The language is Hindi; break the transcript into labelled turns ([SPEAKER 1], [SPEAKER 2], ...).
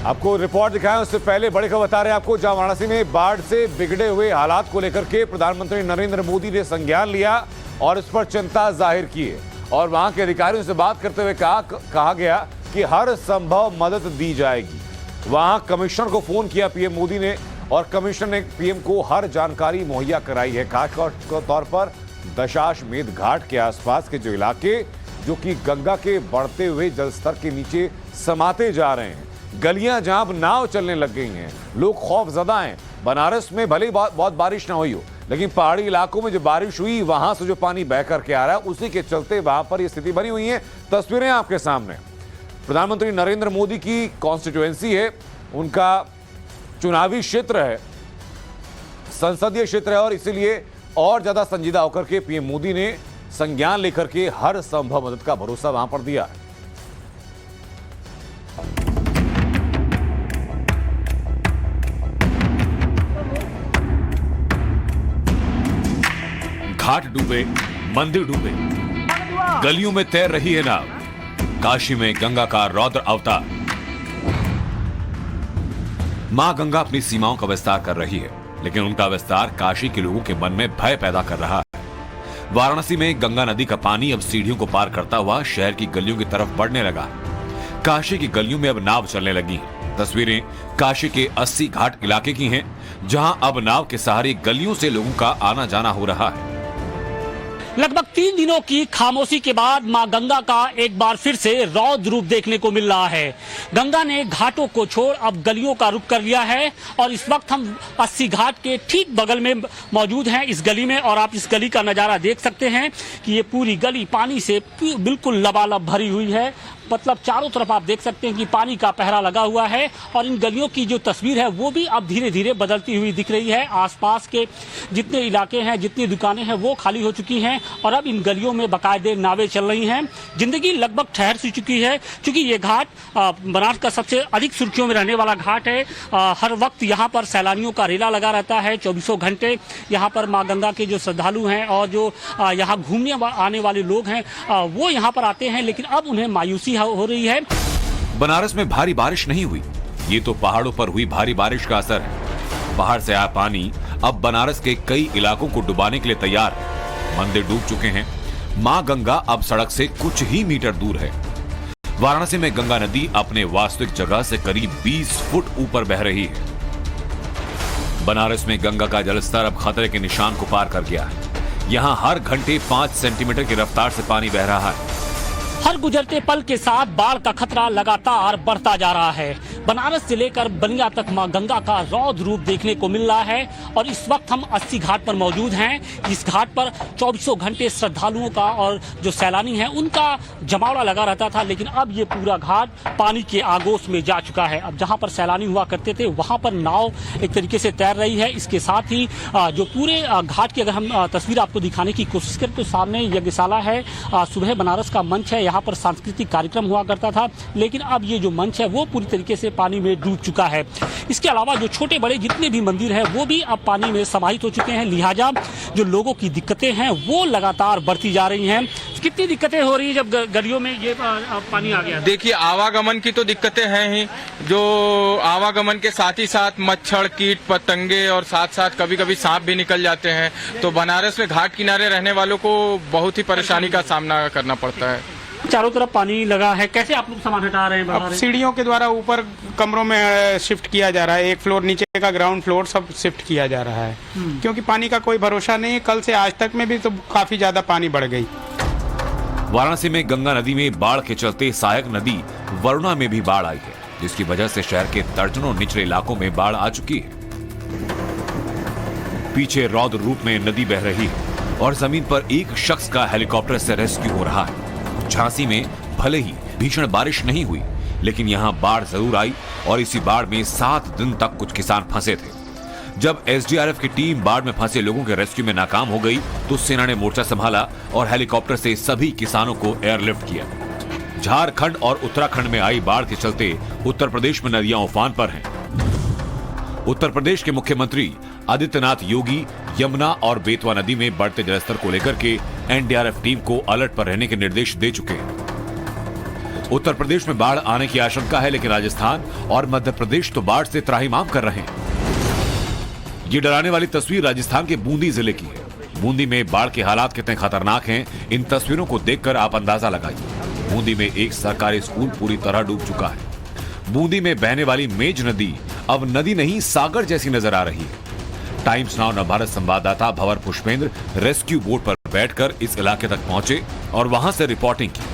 [SPEAKER 1] आपको रिपोर्ट दिखाएं उससे पहले बड़ी खबर बता रहे हैं आपको, जहां वाराणसी में बाढ़ से बिगड़े हुए हालात को लेकर के प्रधानमंत्री नरेंद्र मोदी ने संज्ञान लिया और इस पर चिंता जाहिर की है। और वहां के अधिकारियों से बात करते हुए कहा गया कि हर संभव मदद दी जाएगी। वहां कमिश्नर को फोन किया पीएम मोदी ने और कमिश्नर ने पीएम को हर जानकारी मुहैया कराई है। खासतौर तौर पर दशाश्वमेध घाट के आसपास के जो इलाके जो कि गंगा के बढ़ते हुए जलस्तर के नीचे समाते जा रहे हैं, गलियां जहां अब नाव चलने लग गई हैं, लोग खौफजदा हैं। बनारस में भले ही बहुत बारिश ना हुई हो, लेकिन पहाड़ी इलाकों में जो बारिश हुई वहां से जो पानी बह करके आ रहा है उसी के चलते वहां पर यह स्थिति बनी हुई है। तस्वीरें आपके सामने, प्रधानमंत्री नरेंद्र मोदी की कॉन्स्टिट्यूएंसी है, उनका चुनावी क्षेत्र है, संसदीय क्षेत्र है और इसीलिए और ज्यादा संजीदा होकर के पीएम मोदी ने संज्ञान लेकर के हर संभव मदद का भरोसा वहां पर दिया है। घाट डूबे, मंदिर डूबे, गलियों में तैर रही है नाव, काशी में गंगा का रौद्र अवतार। मां गंगा अपनी सीमाओं का विस्तार कर रही है, लेकिन उनका विस्तार काशी के लोगों के मन में भय पैदा कर रहा है। वाराणसी में गंगा नदी का पानी अब सीढ़ियों को पार करता हुआ शहर की गलियों की तरफ बढ़ने लगा। काशी की गलियों में अब नाव चलने लगी हैं। तस्वीरें काशी के 80 घाट इलाके की हैं, जहां अब नाव के सहारे गलियों से लोगों का आना जाना हो रहा है।
[SPEAKER 2] लगभग 3 दिनों की खामोशी के बाद मां गंगा का एक बार फिर से रौद्र रूप देखने को मिल रहा है। गंगा ने घाटों को छोड़ अब गलियों का रुख कर लिया है और इस वक्त हम 80 घाट के ठीक बगल में मौजूद हैं इस गली में, और आप इस गली का नजारा देख सकते हैं कि ये पूरी गली पानी से बिल्कुल लबालब भरी हुई है। मतलब चारों तरफ आप देख सकते हैं कि पानी का पहरा लगा हुआ है और इन गलियों की जो तस्वीर है वो भी अब धीरे धीरे बदलती हुई दिख रही है। आसपास के जितने इलाके हैं, जितनी दुकानें हैं वो खाली हो चुकी हैं और अब इन गलियों में बाकायदे नावें चल रही हैं। जिंदगी लगभग ठहर सी चुकी है, क्योंकि ये घाट बनारस का सबसे अधिक सुर्खियों में रहने वाला घाट है। हर वक्त यहाँ पर सैलानियों का रेला लगा रहता है। 24 घंटे यहाँ पर माँ गंगा के जो श्रद्धालु हैं और जो यहाँ घूमने आने वाले लोग हैं वो यहाँ पर आते हैं, लेकिन अब उन्हें मायूसी हो रही है।
[SPEAKER 1] बनारस में भारी बारिश नहीं हुई, ये तो पहाड़ों पर हुई भारी बारिश का असर है। बाहर से आया पानी अब बनारस के कई इलाकों को डुबाने के लिए तैयार है। मंदिर डूब चुके हैं। मां गंगा अब सड़क से कुछ ही मीटर दूर है। वाराणसी में गंगा नदी अपने वास्तविक जगह से करीब 20 फुट ऊपर बह रही है। बनारस में गंगा का जलस्तर अब खतरे के निशान को पार कर गया है। यहां हर घंटे 5 सेंटीमीटर की रफ्तार से पानी बह रहा है।
[SPEAKER 2] हर गुजरते पल के साथ बाढ़ का खतरा लगातार बढ़ता जा रहा है। बनारस से लेकर बलिया तक मां गंगा का रौद्र रूप देखने को मिल रहा है और इस वक्त हम 80 घाट पर मौजूद हैं। इस घाट पर 24 घंटे श्रद्धालुओं का और जो सैलानी हैं उनका जमावड़ा लगा रहता था, लेकिन अब ये पूरा घाट पानी के आगोश में जा चुका है। अब जहां पर सैलानी हुआ करते थे वहां पर नाव एक तरीके से तैर रही है। इसके साथ ही जो पूरे घाट की अगर हम तस्वीर आपको दिखाने की कोशिश करें तो सामने यज्ञशाला है, सुबह बनारस का मंच है, यहाँ पर सांस्कृतिक कार्यक्रम हुआ करता था, लेकिन अब ये जो मंच है वो पूरी तरीके से पानी में डूब चुका है। इसके अलावा जो छोटे बड़े जितने भी मंदिर हैं वो भी अब पानी में समाहित हो चुके हैं, लिहाजा जो लोगों की दिक्कतें हैं वो लगातार बढ़ती जा रही हैं। कितनी दिक्कतें हो रही है जब गलियों में ये पानी आ गया?
[SPEAKER 3] देखिए, आवागमन की तो दिक्कतें हैं ही, जो आवागमन के साथ ही साथ मच्छर, कीट पतंगे और साथ साथ कभी कभी सांप भी निकल जाते हैं। तो बनारस में घाट किनारे रहने वालों को बहुत ही परेशानी का सामना करना पड़ता है।
[SPEAKER 2] चारों तरफ पानी लगा है, कैसे आप लोग सामान हटा रहे हैं?
[SPEAKER 4] अब सीढ़ियों के द्वारा ऊपर कमरों में शिफ्ट किया जा रहा है। एक फ्लोर नीचे का ग्राउंड फ्लोर सब शिफ्ट किया जा रहा है, क्योंकि पानी का कोई भरोसा नहीं है। कल से आज तक में भी तो काफी ज्यादा पानी बढ़ गई।
[SPEAKER 1] वाराणसी में गंगा नदी में बाढ़ के चलते सहायक नदी वरुणा में भी बाढ़ आई है, जिसकी वजह से शहर के दर्जनों निचले इलाकों में बाढ़ आ चुकी है। पीछे रौद्र रूप में नदी बह रही है और जमीन पर एक शख्स का हेलीकॉप्टर से रेस्क्यू हो रहा है। झांसी में भले ही भीषण बारिश नहीं हुई, लेकिन यहां बाढ़ जरूर आई और इसी बाढ़ में 7 दिन तक कुछ किसान फंसे थे। जब एसडीआरएफ की टीम बाढ़ में फंसे लोगों के रेस्क्यू में नाकाम हो गई तो सेना ने मोर्चा संभाला और हेलीकॉप्टर से सभी किसानों को एयरलिफ्ट किया। झारखंड और उत्तराखंड में आई बाढ़ के चलते उत्तर प्रदेश में नदियां उफान पर हैं। उत्तर प्रदेश के मुख्यमंत्री आदित्यनाथ योगी यमुना और बेतवा नदी में बढ़ते जलस्तर को लेकर के एनडीआरएफ टीम को अलर्ट पर रहने के निर्देश दे चुके हैं। उत्तर प्रदेश में बाढ़ आने की आशंका है, लेकिन राजस्थान और मध्य प्रदेश तो बाढ़ से त्राहिमाम कर रहे हैं। ये डराने वाली तस्वीर राजस्थान के बूंदी जिले की है। बूंदी में बाढ़ के हालात कितने खतरनाक हैं, इन तस्वीरों को देखकर आप अंदाजा लगाइए। बूंदी में एक सरकारी स्कूल पूरी तरह डूब चुका है। बूंदी में बहने वाली मेज नदी अब नदी नहीं सागर जैसी नजर आ रही है। टाइम्स नाउ नवभारत संवाददाता भंवर पुष्पेंद्र रेस्क्यू बोट पर बैठकर इस इलाके तक पहुंचे और वहां से रिपोर्टिंग की।